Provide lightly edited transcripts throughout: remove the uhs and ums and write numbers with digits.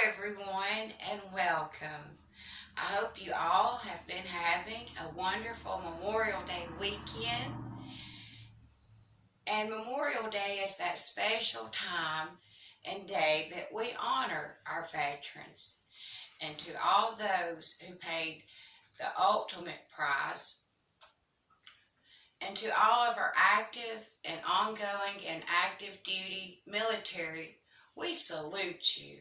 everyone, and welcome. I hope you all have been having a wonderful Memorial Day weekend. And Memorial Day is that special time and day that we honor our veterans. And to all those who paid the ultimate price, and to all of our active and ongoing and active duty military, we salute you.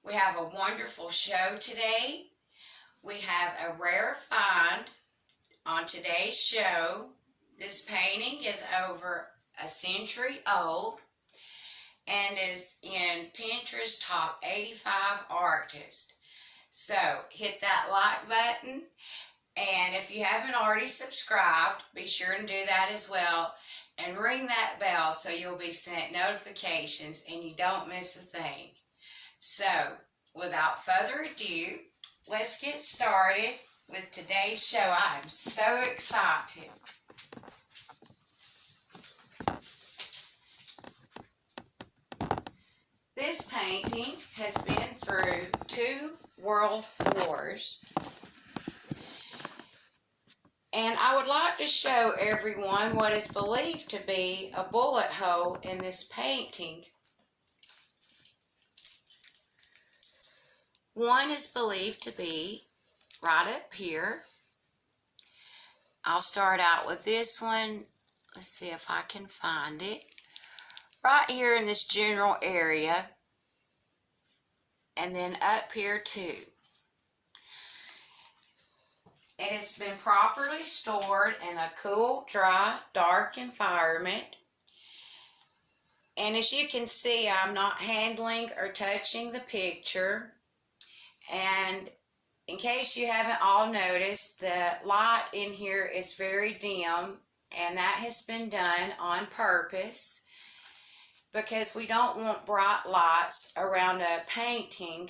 We have a wonderful show today. We have a rare find on today's show. This painting is over a century old and is in Pinterest Top 85 Artists. So hit that like button, and if you haven't already subscribed, be sure to do that as well, and ring that bell so you'll be sent notifications and you don't miss a thing. So, without further ado, let's get started with today's show. I am so excited. This painting has been through 2 world wars. And I would like to show everyone what is believed to be a bullet hole in this painting. One is believed to be right up here. I'll start out with this one. Let's see if I can find it. Right here in this general area. And then up here too. It has been properly stored in a cool, dry, dark environment. And as you can see, I'm not handling or touching the picture. And in case you haven't all noticed, the light in here is very dim, and that has been done on purpose because we don't want bright lights around a painting,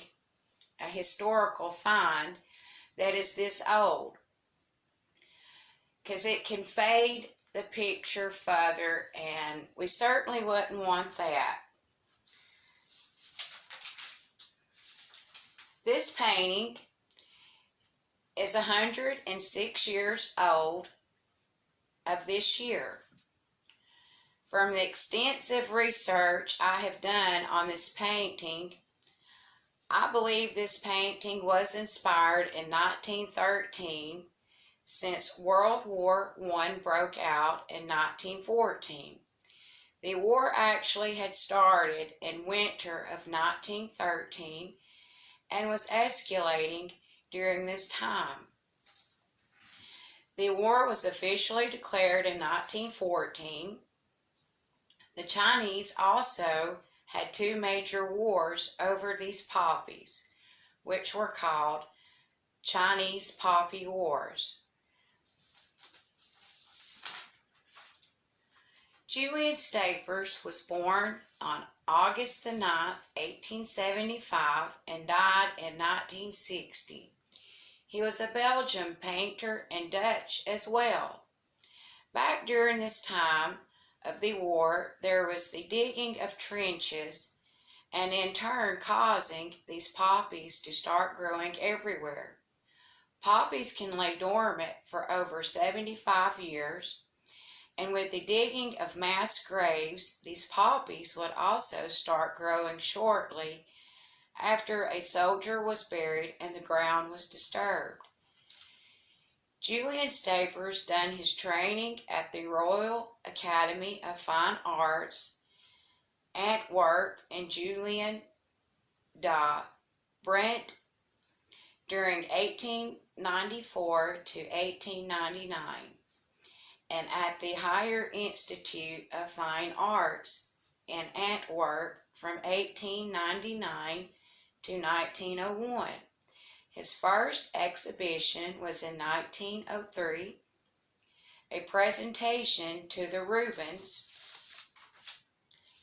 a historical find that is this old, because it can fade the picture further, and we certainly wouldn't want that. This painting is 106 years old of this year. From the extensive research I have done on this painting, I believe this painting was inspired in 1913 since World War I broke out in 1914. The war actually had started in winter of 1913 and was escalating during this time. The war was officially declared in 1914. The Chinese also had 2 major wars over these poppies, which were called Chinese Poppy Wars. Julian Stappers was born on August the 9th, 1875, and died in 1960. He was a Belgian painter and Dutch as well. Back during this time of the war, there was the digging of trenches, and in turn causing these poppies to start growing everywhere. Poppies can lay dormant for over 75 years. And with the digging of mass graves, these poppies would also start growing shortly after a soldier was buried and the ground was disturbed. Julian Stappers done his training at the Royal Academy of Fine Arts, Antwerp, and Julian da Brent during 1894 to 1899. And at the Higher Institute of Fine Arts in Antwerp from 1899 to 1901. His first exhibition was in 1903, a presentation to the Rubens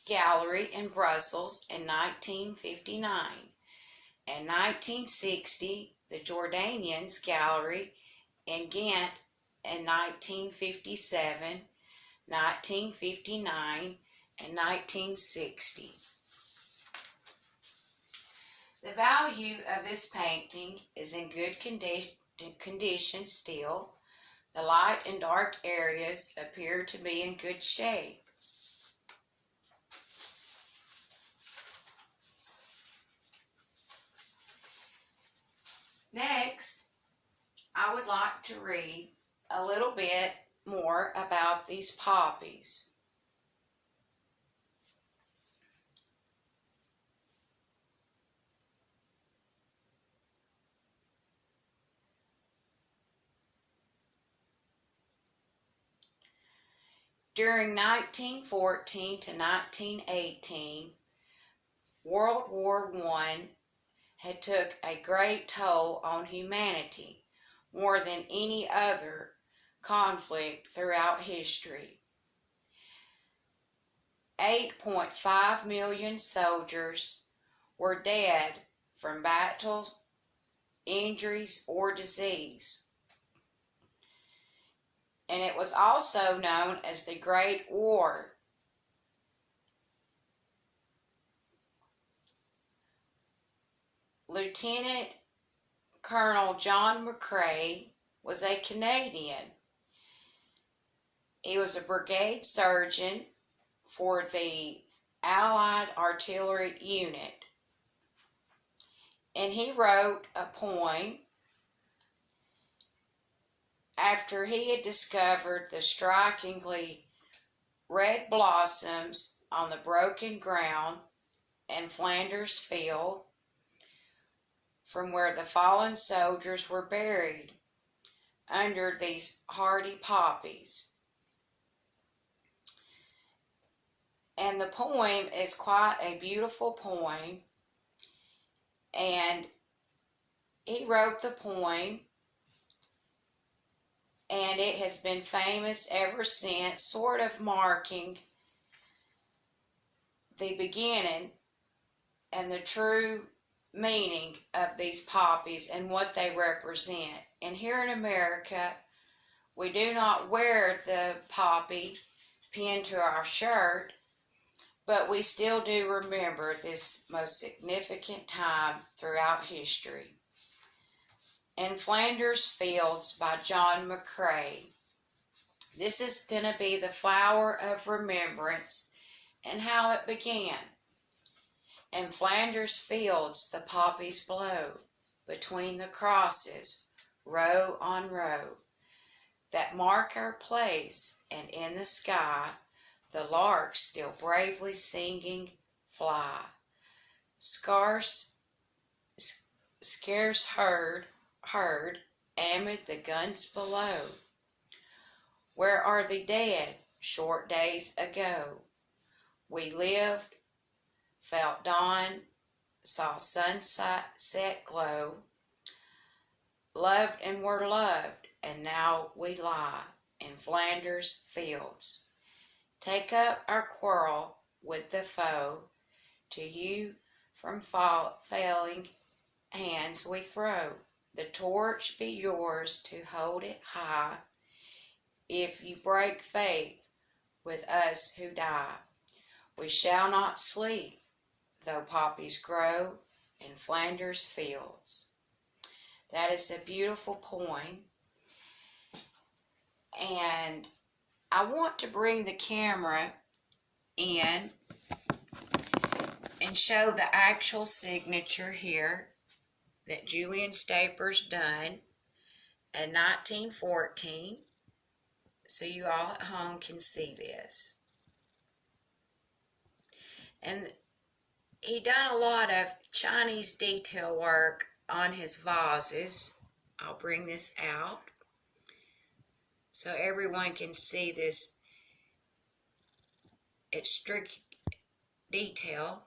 Gallery in Brussels in 1959. In 1960, the Jordanians Gallery in Ghent in 1957, 1959, and 1960. The value of this painting is in good condition still. The light and dark areas appear to be in good shape. Next, I would like to read a little bit more about these poppies. During 1914 to 1918, World War I had took a great toll on humanity, more than any other conflict throughout history. 8.5 million soldiers were dead from battles, injuries, or disease. And it was also known as the Great War. Lieutenant Colonel John McCrae was a Canadian. He was a brigade surgeon for the Allied Artillery Unit. And he wrote a poem after he had discovered the strikingly red blossoms on the broken ground in Flanders Field from where the fallen soldiers were buried under these hardy poppies. And the poem is quite a beautiful poem, and he wrote the poem, and it has been famous ever since, sort of marking the beginning and the true meaning of these poppies and what they represent. And here in America, we do not wear the poppy pinned to our shirt, but we still do remember this most significant time throughout history. In Flanders Fields by John McCrae. This is going to be the flower of remembrance and how it began. In Flanders Fields the poppies blow between the crosses, row on row, that mark our place, and in the sky the larks still bravely singing fly. Scarce heard amid the guns below. Where are the dead short days ago? We lived, felt dawn, saw sunset glow, loved and were loved, and now we lie in Flanders Fields. Take up our quarrel with the foe, to you from failing hands we throw. The torch be yours to hold it high, if you break faith with us who die. We shall not sleep, though poppies grow in Flanders Fields. That is a beautiful poem, and I want to bring the camera in and show the actual signature here that Julian Stappers done in 1914, so you all at home can see this. And he done a lot of Chinese detail work on his vases. I'll bring this out so everyone can see this strict detail.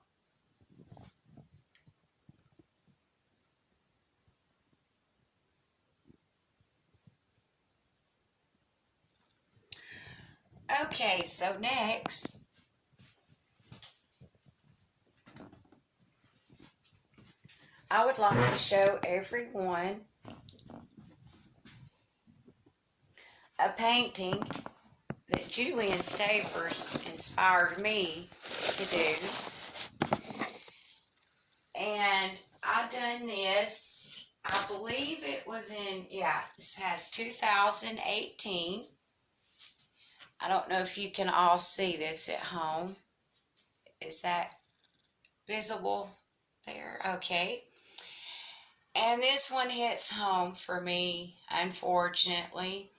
Okay, so next, I would like to show everyone a painting that Julian Stappers inspired me to do. And I done this, I believe it was in, this has 2018. I don't know if you can all see this at home. Is that visible there? Okay. And this one hits home for me, unfortunately.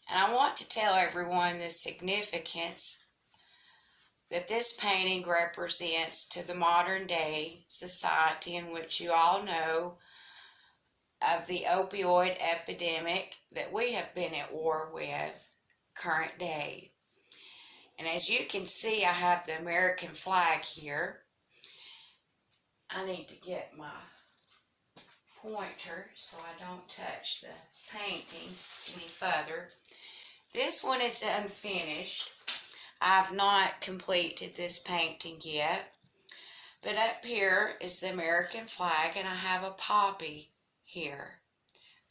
And I want to tell everyone the significance that this painting represents to the modern day society in which you all know of the opioid epidemic that we have been at war with current day. And as you can see, I have the American flag here. I need to get my pointer so I don't touch the painting any further. This one is unfinished. I've not completed this painting yet. But up here is the American flag, and I have a poppy here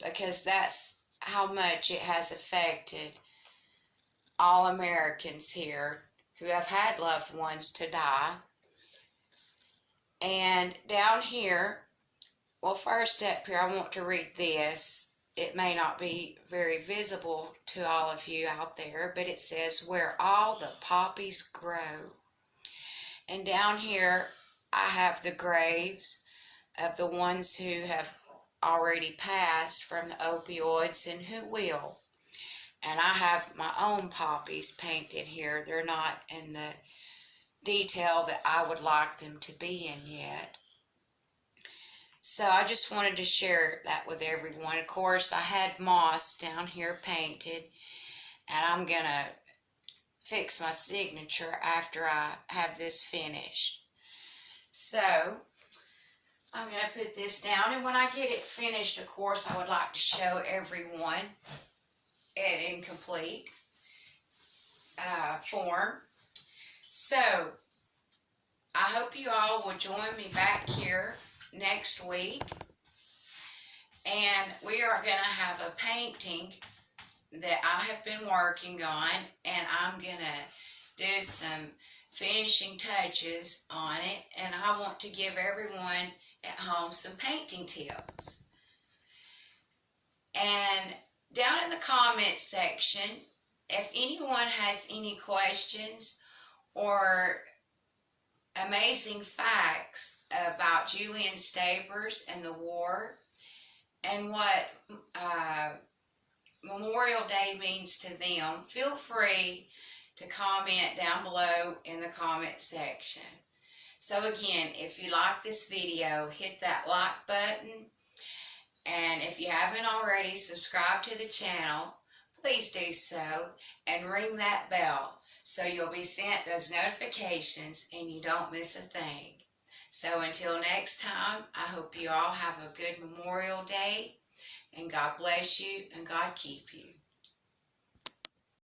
because that's how much it has affected all Americans here who have had loved ones to die. And down here, well, first up here, I want to read this. It may not be very visible to all of you out there, but it says, "Where all the poppies grow." And down here, I have the graves of the ones who have already passed from the opioids and who will. And I have my own poppies painted here. They're not in the detail that I would like them to be in yet. So I just wanted to share that with everyone. Of course, I had moss down here painted, and I'm going to fix my signature after I have this finished. So I'm going to put this down, and when I get it finished, of course, I would like to show everyone it in complete form. So I hope you all will join me back here next week, and we are going to have a painting that I have been working on, and I'm going to do some finishing touches on it, and I want to give everyone at home some painting tips. And down in the comments section, if anyone has any questions or amazing facts about Julian Stappers and the war and what Memorial Day means to them, feel free to comment down below in the comment section. So again, if you like this video, hit that like button. And if you haven't already, subscribe to the channel. Please do so, and ring that bell so you'll be sent those notifications and you don't miss a thing. So until next time, I hope you all have a good Memorial Day, and God bless you and God keep you.